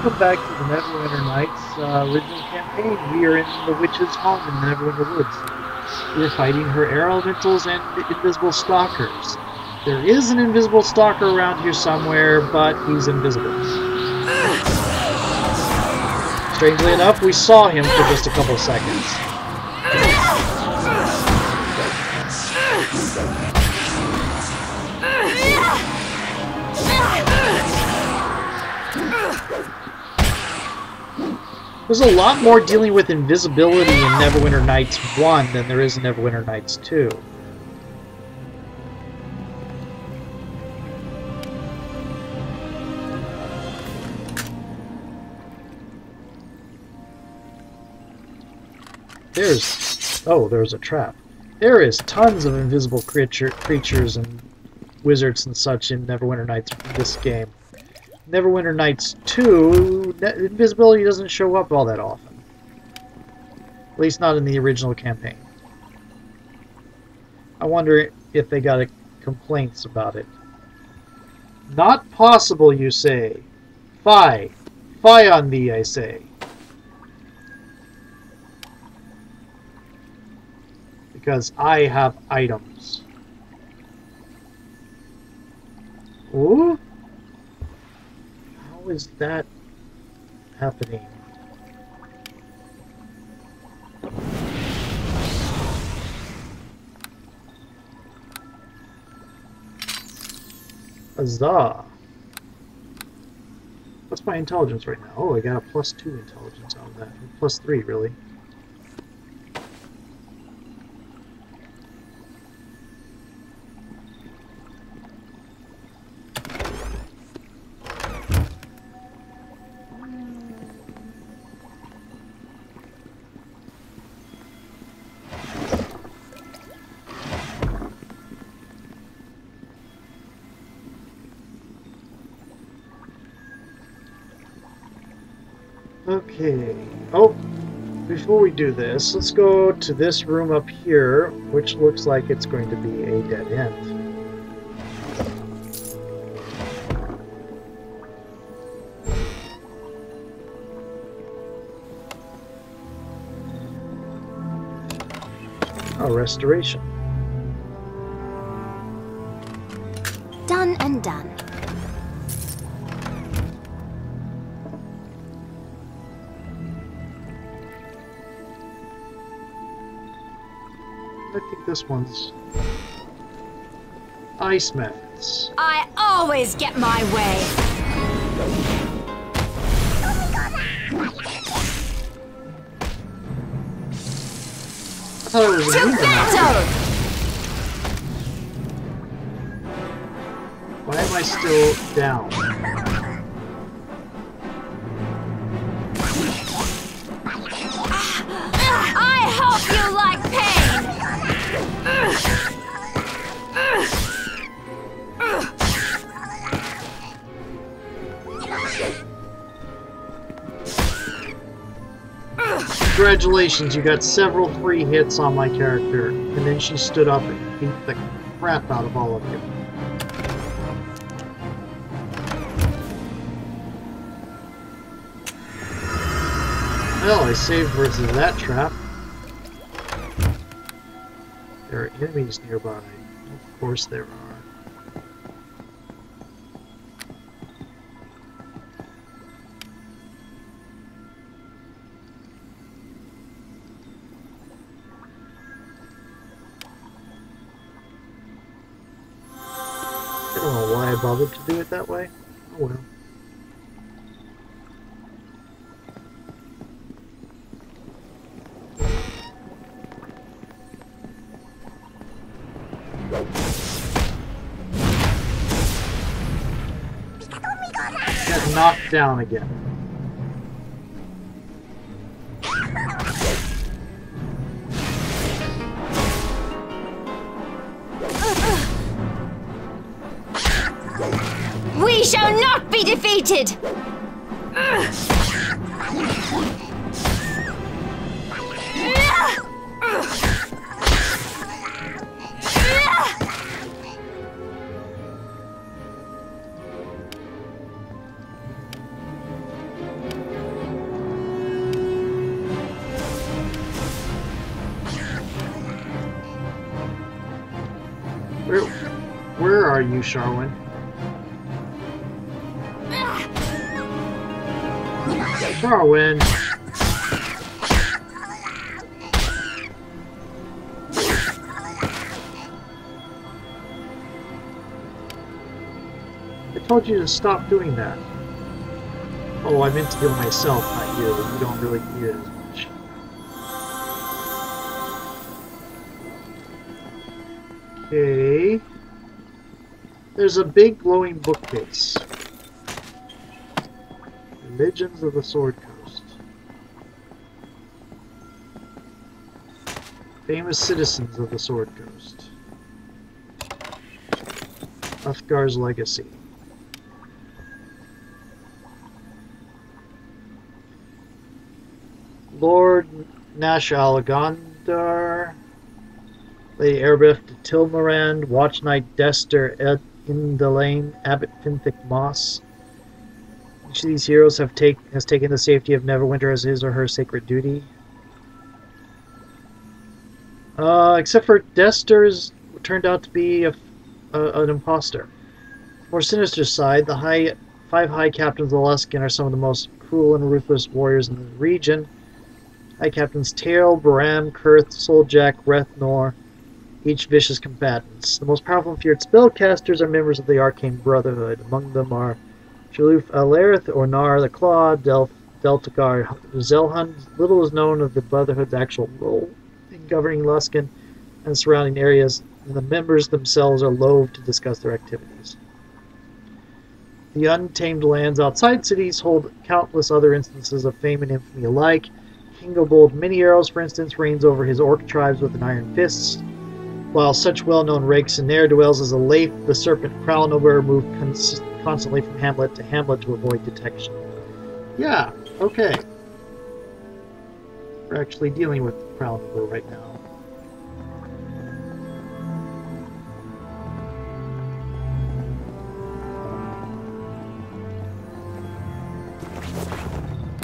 Welcome back to the Neverwinter Nights original campaign. We are in the witch's home in the Neverwinter Woods. We're fighting her air elementals and invisible stalkers. There is an invisible stalker around here somewhere, but he's invisible. Strangely enough, we saw him for just a couple seconds. There's a lot more dealing with invisibility in Neverwinter Nights 1 than there is in Neverwinter Nights 2. There's a trap. There is tons of invisible creatures and wizards and such in Neverwinter Nights in this game. Neverwinter Nights 2, invisibility doesn't show up all that often. At least not in the original campaign. I wonder if they got complaints about it. Not possible, you say. Fie. Fie on thee, I say. Because I have items. Ooh? How is that happening? Huzzah! What's my intelligence right now? Oh, I got a +2 intelligence out of that. +3, really. Okay. Oh, before we do this, let's go to this room up here, which looks like it's going to be a dead end. Oh, restoration. Done and done. I think this one's ice methods. I always get my way. I thought it was a movement method. Why am I still down? I hope you like pain. Congratulations, you got several free hits on my character, and then she stood up and beat the crap out of all of you. Well, I saved versus that trap. There are enemies nearby. Of course there are. I don't know why I bothered to do it that way. Oh well. Got knocked down again. We shall not be defeated! Where are you, Sharwin? Sharwin! I told you to stop doing that. Oh, I meant to heal myself, not you. You don't really need it as much. Okay. There's a big glowing bookcase. Legends of the Sword Coast. Famous citizens of the Sword Coast. Uthgar's legacy. Lord Nash Alagandar, Lady Erebeth de Tilmarand, Watch Knight Dester Ed Indalane, Abbot Finthic Moss. Each of these heroes has taken the safety of Neverwinter as his or her sacred duty. Except for Dester's turned out to be an imposter. More sinister side, the five High Captains of Luskan are some of the most cruel and ruthless warriors in the region. High Captains Tail, Baram, Kurth, Souljack, Rethnor, each vicious combatants. The most powerful and feared spellcasters are members of the Arcane Brotherhood. Among them are Shaluf Alarith, Ornar the Claw, Deltagar Zelhund. Little is known of the Brotherhood's actual role in governing Luskan and surrounding areas, and the members themselves are loath to discuss their activities. The untamed lands outside cities hold countless other instances of fame and infamy alike. King Obold Many Arrows, for instance, reigns over his orc tribes with an iron fist, while such well-known rakes and ne'er-do-wells as Leif the Serpent Prowlnober move constantly from hamlet to hamlet to avoid detection. Yeah, okay. We're actually dealing with Prowlnober right now.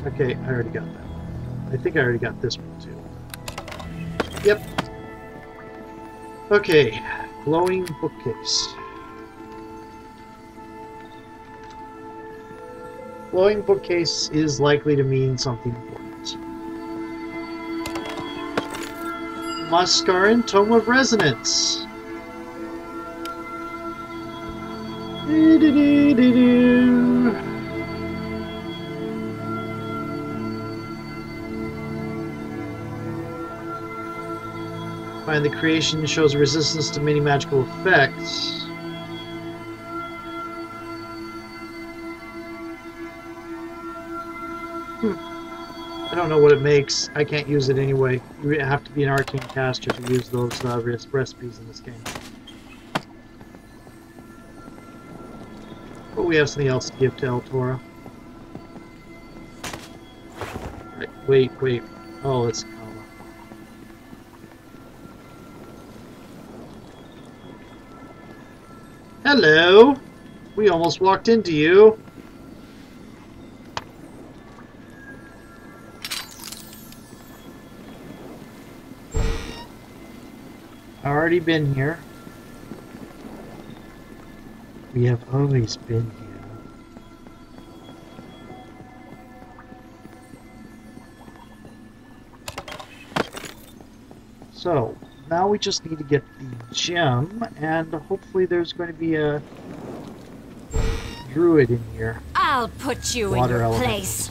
Okay, I already got that. I think I already got this one too. Yep. Okay, glowing bookcase. Glowing bookcase is likely to mean something important. Mascarin Tome of Resonance. Find the creation shows resistance to many magical effects. I don't know what it makes. I can't use it anyway. You have to be an arcane caster to use those recipes in this game. But we have something else to give to Eltora. Right, wait. Oh, it's Kala. Hello! We almost walked into you. Already been here. We have always been here. So, now we just need to get the gem, and hopefully there's going to be a druid in here. I'll put you in Water your element. place.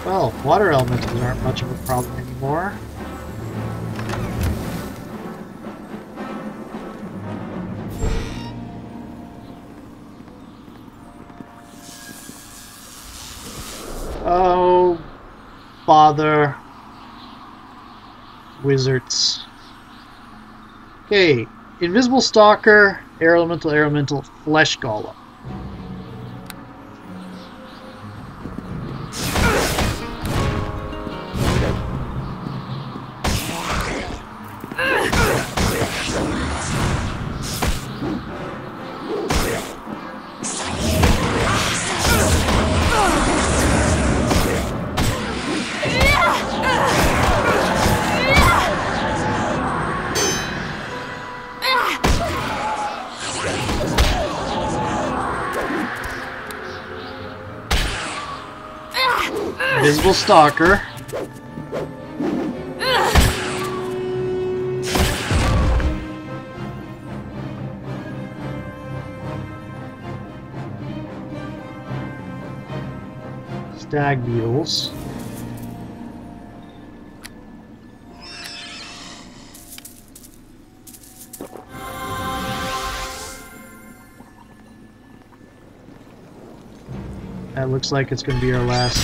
Well, water elementals aren't much of a problem anymore. Oh, bother. Wizards. Okay, Invisible Stalker, Air Elemental, Flesh Golem. Invisible stalker. Stag beetles. That looks like it's going to be our last.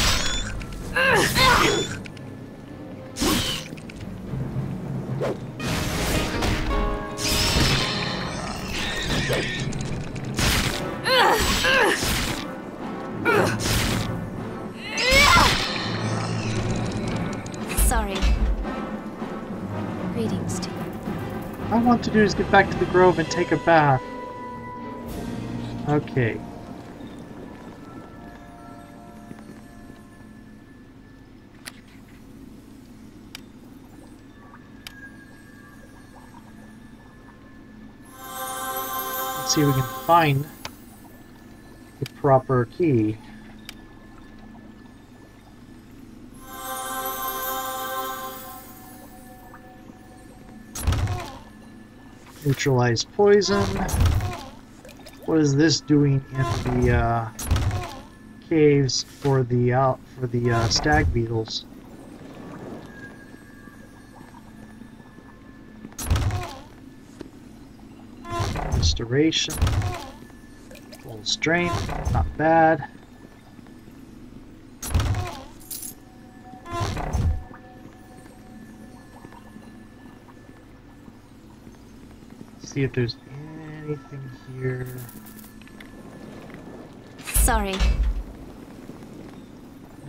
Sorry. Greetings to you. All I want to do is get back to the grove and take a bath. Okay. Let's see if we can find the proper key. Neutralize poison. What is this doing in the caves for the stag beetles? Restoration. Full strength. Not bad. See if there's anything here. Sorry.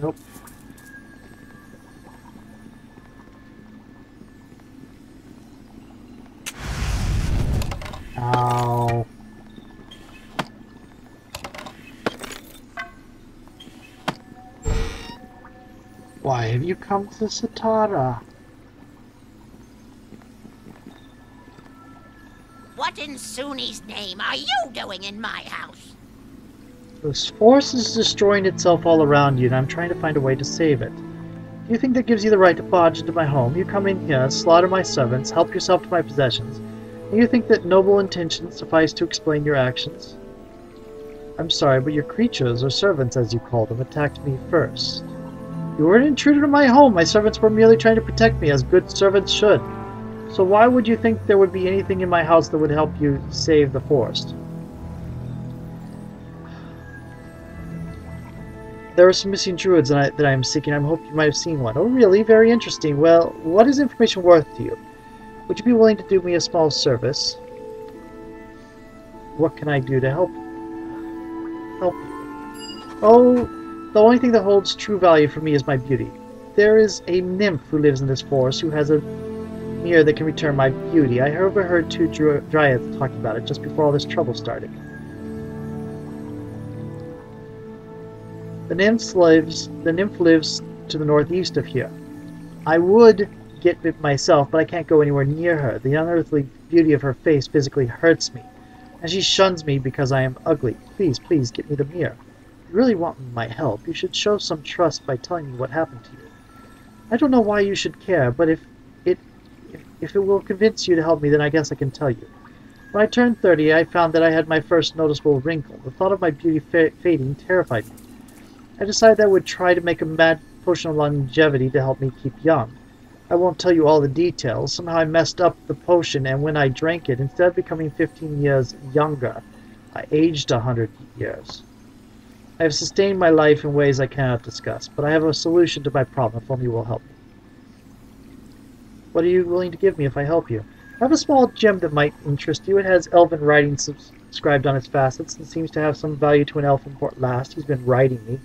Nope. Ow. Why have you come to Satara? What in Suni's name are you doing in my house? This force is destroying itself all around you, and I'm trying to find a way to save it. Do you think that gives you the right to barge into my home? You come in here, slaughter my servants, help yourself to my possessions, and you think that noble intentions suffice to explain your actions? I'm sorry, but your creatures, or servants as you call them, attacked me first. You were an intruder to my home. My servants were merely trying to protect me, as good servants should. So why would you think there would be anything in my house that would help you save the forest? There are some missing druids that I am seeking. I hope you might have seen one. Oh, really? Very interesting. Well, what is information worth to you? Would you be willing to do me a small service? What can I do to help you? Oh, the only thing that holds true value for me is my beauty. There is a nymph who lives in this forest who has a mirror that can return my beauty. I overheard two dryads talking about it just before all this trouble started. The nymph lives to the northeast of here. I would get it myself, but I can't go anywhere near her. The unearthly beauty of her face physically hurts me, and she shuns me because I am ugly. Please, please, get me the mirror. If you really want my help, you should show some trust by telling me what happened to you. I don't know why you should care, but if it will convince you to help me, then I guess I can tell you. When I turned 30, I found that I had my first noticeable wrinkle. The thought of my beauty fading terrified me. I decided I would try to make a mad potion of longevity to help me keep young. I won't tell you all the details. Somehow I messed up the potion, and when I drank it, instead of becoming 15 years younger, I aged 100 years. I have sustained my life in ways I cannot discuss, but I have a solution to my problem if only you will help me. What are you willing to give me if I help you? I have a small gem that might interest you. It has elven writing inscribed on its facets and seems to have some value to an elf in Port Last. He's been writing me,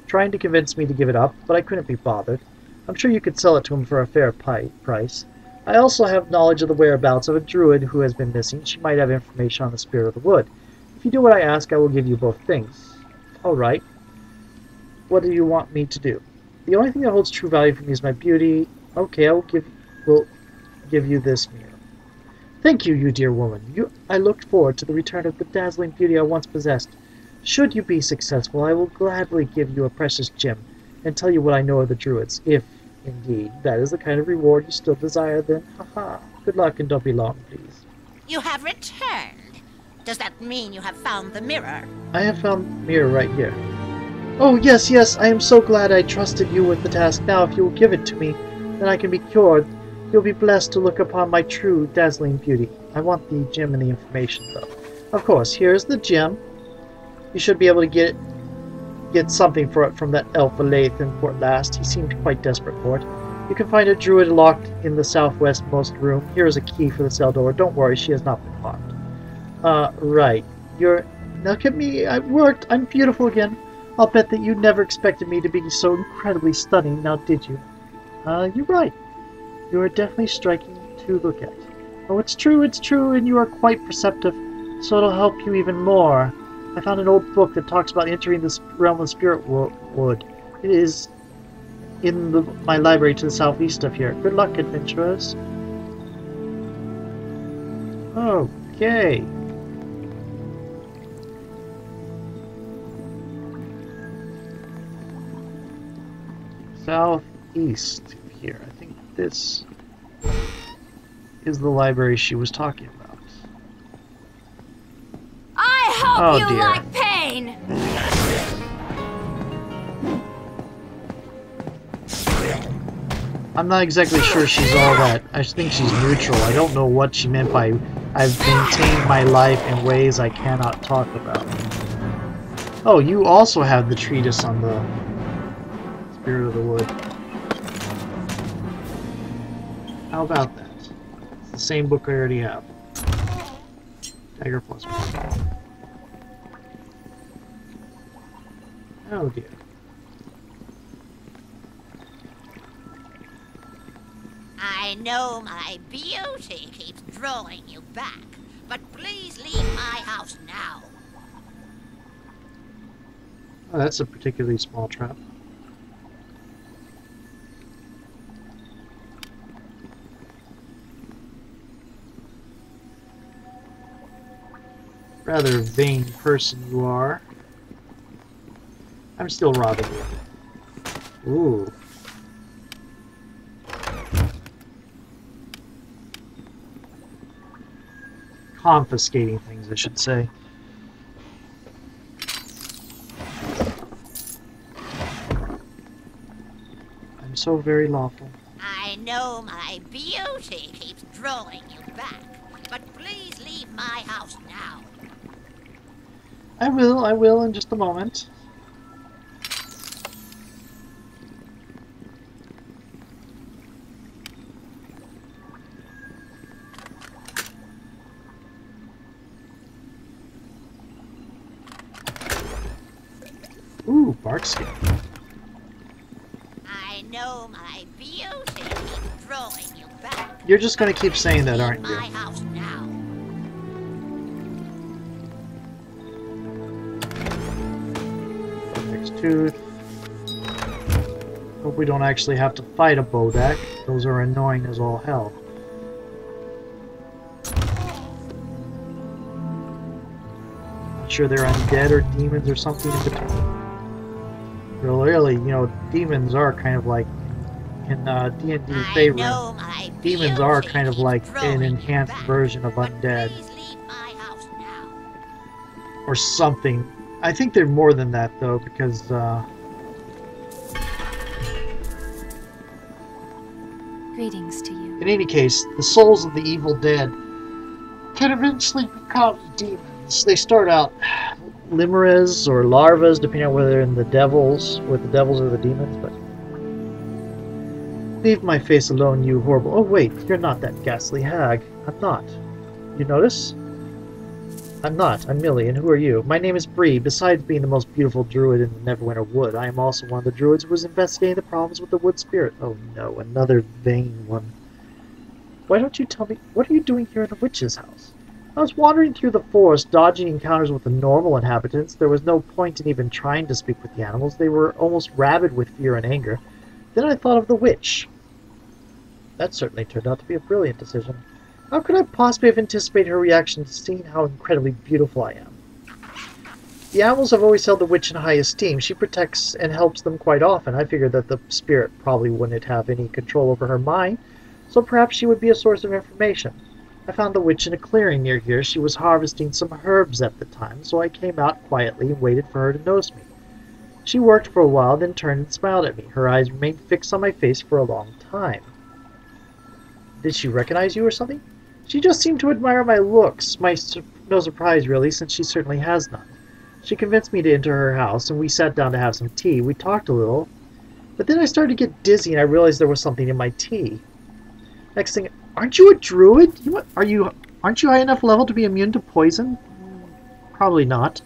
trying to convince me to give it up, but I couldn't be bothered. I'm sure you could sell it to him for a fair price. I also have knowledge of the whereabouts of a druid who has been missing. She might have information on the spirit of the wood. If you do what I ask, I will give you both things. All right. What do you want me to do? The only thing that holds true value for me is my beauty. Okay, I will give you this mirror. Thank you, you dear woman. I looked forward to the return of the dazzling beauty I once possessed. Should you be successful, I will gladly give you a precious gem. and tell you what I know of the druids, if, indeed, that is the kind of reward you still desire, then haha. Good luck and don't be long, please. You have returned. Does that mean you have found the mirror? I have found the mirror right here. Oh, yes, yes, I am so glad I trusted you with the task. Now, if you will give it to me, then I can be cured. You'll be blessed to look upon my true, dazzling beauty. I want the gem and the information, though. Of course, here's the gem. You should be able to get something for it from that elf Alathan at last. He seemed quite desperate for it. You can find a druid locked in the southwestmost room. Here is a key for the cell door. Don't worry, she has not been harmed. Right. Look at me. I worked. I'm beautiful again. I'll bet that you never expected me to be so incredibly stunning, now did you? You're right. You are definitely striking to look at. Oh, it's true, and you are quite perceptive, so it'll help you even more. I found an old book that talks about entering this realm of spirit wood. It is in my library to the southeast of here. Good luck, adventurers. Okay. Southeast of here. I think this is the library she was talking about. I hope Oh, you dear. like pain! I'm not exactly sure she's all that. I think she's neutral. I don't know what she meant by I've maintained my life in ways I cannot talk about. Oh, you also have the treatise on the Spirit of the Wood. How about that? It's the same book I already have. Dagger plus 1. Oh dear. I know my beauty keeps drawing you back, but please leave my house now. Oh, that's a particularly small trap. Rather vain person you are. I'm still robbing you. Ooh. Confiscating things, I should say. I'm so very lawful. I know my beauty keeps drawing you back, but please leave my house now. I will in just a moment. Ooh, bark skin. I know my beauty keeps drawing you back. You're just gonna keep saying that, aren't Leave my you? house now. Next tooth. Hope we don't actually have to fight a Bodak. Those are annoying as all hell. Not sure they're undead or demons or something in between. Really, you know, demons are kind of like in D&D I Faerun. know my Demons are beauty kind of keeps like an drawing you enhanced back, version of but undead please leave my house now. or something. I think they're more than that though, because Greetings to you. in any case, the souls of the evil dead can eventually become demons. They start out limeras or larvas, depending on whether they're in the devils, with the devils or the demons, but leave my face alone, you horrible... Oh wait, you're not that ghastly hag. I'm not. You notice? I'm not. I'm Millie, and who are you? My name is Bree. Besides being the most beautiful druid in the Neverwinter Wood, I am also one of the druids who was investigating the problems with the wood spirit. Oh no, another vain one. Why don't you tell me, what are you doing here in the witch's house? I was wandering through the forest, dodging encounters with the normal inhabitants. There was no point in even trying to speak with the animals. They were almost rabid with fear and anger. Then I thought of the witch. That certainly turned out to be a brilliant decision. How could I possibly have anticipated her reaction to seeing how incredibly beautiful I am? The animals have always held the witch in high esteem. She protects and helps them quite often. I figured that the spirit probably wouldn't have any control over her mind, so perhaps she would be a source of information. I found the witch in a clearing near here. She was harvesting some herbs at the time, so I came out quietly and waited for her to notice me. She worked for a while, then turned and smiled at me. Her eyes remained fixed on my face for a long time. Did she recognize you or something? She just seemed to admire my looks. No surprise, really, since she certainly has none. She convinced me to enter her house, and we sat down to have some tea. We talked a little, but then I started to get dizzy, and I realized there was something in my tea. Next thing, aren't you a druid? Aren't you high enough level to be immune to poison? Probably not.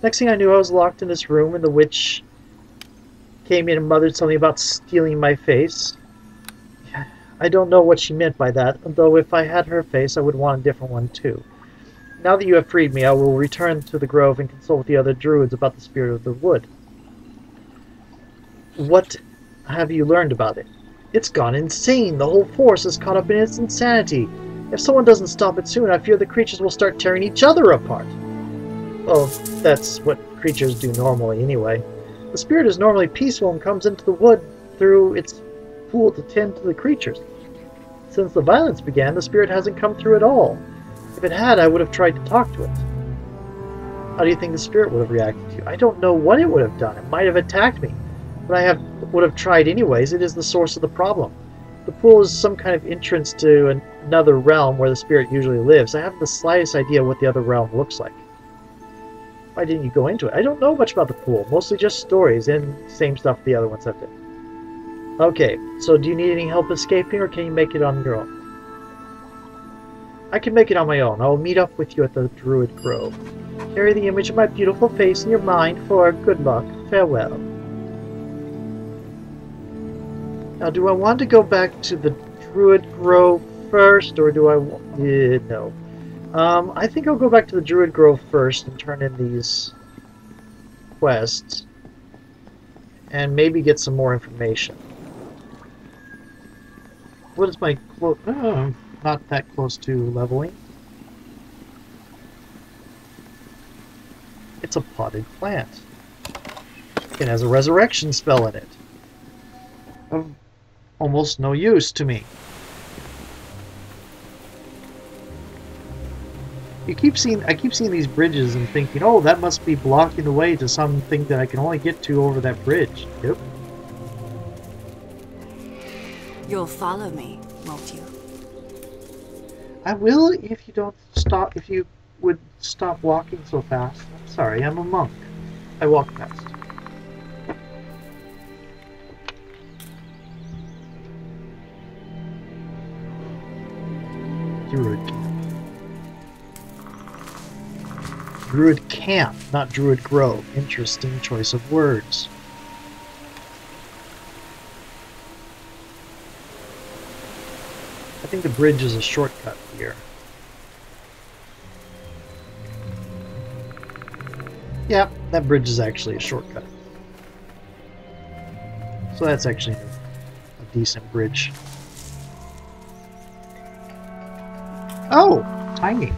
Next thing I knew, I was locked in this room, and the witch came in and muttered something about stealing my face. I don't know what she meant by that, though if I had her face, I would want a different one too. Now that you have freed me, I will return to the grove and consult with the other druids about the spirit of the wood. What have you learned about it? It's gone insane. The whole force is caught up in its insanity. If someone doesn't stop it soon, I fear the creatures will start tearing each other apart. Well, that's what creatures do normally anyway. The spirit is normally peaceful and comes into the wood through its pool to tend to the creatures. Since the violence began, the spirit hasn't come through at all. If it had, I would have tried to talk to it. How do you think the spirit would have reacted to you? I don't know what it would have done. It might have attacked me, but would have tried anyways. It is the source of the problem. The pool is some kind of entrance to another realm where the spirit usually lives. I haven't the slightest idea what the other realm looks like. Why didn't you go into it? I don't know much about the pool. Mostly just stories and same stuff the other ones have done. Okay, so do you need any help escaping, or can you make it on your own? I can make it on my own. I will meet up with you at the Druid Grove. Carry the image of my beautiful face in your mind for good luck. Farewell. Now, do I want to go back to the Druid Grove first, or do I want... no. I think I'll go back to the Druid Grove first and turn in these quests. And maybe get some more information. What is my... not that close to leveling. It's a potted plant. It has a resurrection spell in it. Of almost no use to me. I keep seeing these bridges and thinking, oh, that must be blocking the way to something that I can only get to over that bridge. Yep. You'll follow me, won't you? I will if you don't stop. If you would stop walking so fast. I'm sorry, I'm a monk. I walk fast. Druid camp. Druid camp, not Druid Grove. Interesting choice of words. I think the bridge is a shortcut here. Yeah, that bridge is actually a shortcut. So that's actually a decent bridge. Oh, tiny.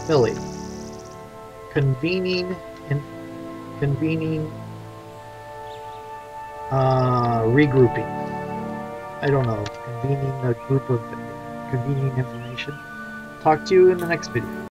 Millie. Convening regrouping. I don't know. Convening a group of convening information. Talk to you in the next video.